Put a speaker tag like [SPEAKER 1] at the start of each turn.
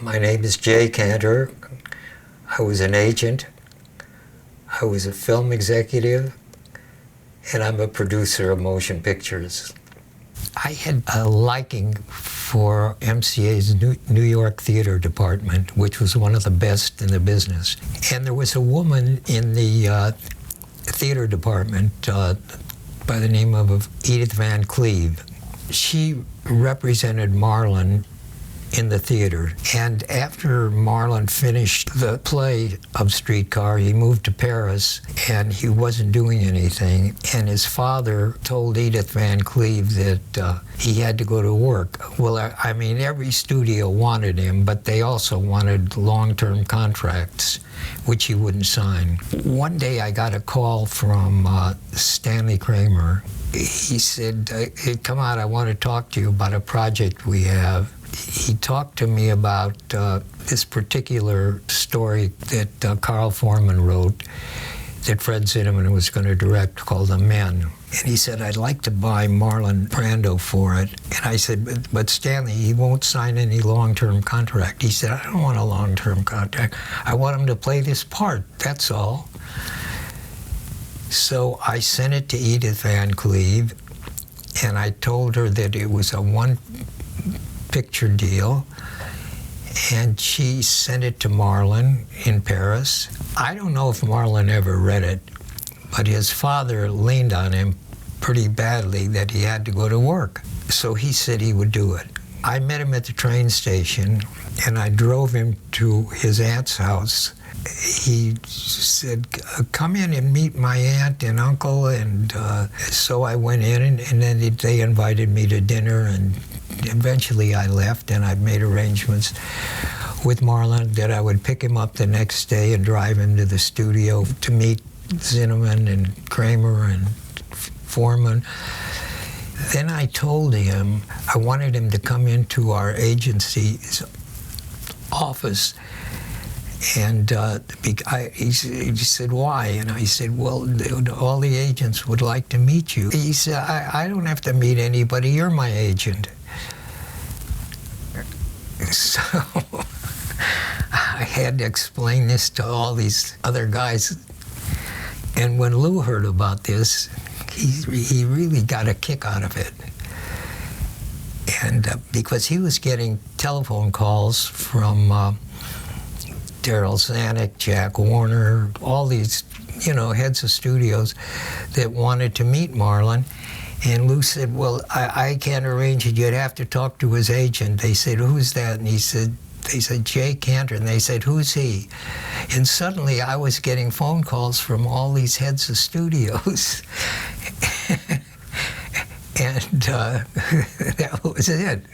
[SPEAKER 1] My name is Jay Kanter. I was an agent. I was a film executive, and I'm a producer of motion pictures. I had a liking for MCA's New York theater department, which was one of the best in the business. And there was a woman in the theater department by the name of Edith Van Cleve. She represented Marlon in the theater. And after Marlon finished the play of Streetcar, he moved to Paris, and he wasn't doing anything. And his father told Edith Van Cleve that he had to go to work. Well, I mean, every studio wanted him, but they also wanted long-term contracts, which he wouldn't sign. One day I got a call from Stanley Kramer. He said, "Hey, come out, I want to talk to you about a project we have." He talked to me about this particular story that Carl Foreman wrote that Fred Zinnemann was going to direct, called The Men. And he said, "I'd like to buy Marlon Brando for it." And I said, but Stanley, he won't sign any long-term contract." He said, "I don't want a long-term contract. I want him to play this part, that's all." So I sent it to Edith Van Cleve, and I told her that it was a one-picture deal, and she sent it to Marlon in Paris. I don't know if Marlon ever read it, but his father leaned on him pretty badly that he had to go to work. So he said he would do it. I met him at the train station, and I drove him to his aunt's house. He said, "Come in and meet my aunt and uncle," and so I went in, and then they invited me to dinner, and eventually I left, and I made arrangements with Marlon that I would pick him up the next day and drive him to the studio to meet Zinnemann and Kramer and Foreman. Then I told him I wanted him to come into our agency's office, and he said, "Why?" And I said, "Well, all the agents would like to meet you." He said, I don't have to meet anybody, you're my agent." So I had to explain this to all these other guys. And when Lou heard about this, he really got a kick out of it. And because he was getting telephone calls from Daryl Zanuck, Jack Warner, all these, heads of studios that wanted to meet Marlon. And Lou said, "Well, I can't arrange it. You'd have to talk to his agent." They said, "Who's that?" And they said, "Jay Kanter." And they said, "Who's he?" And suddenly I was getting phone calls from all these heads of studios. And that was it.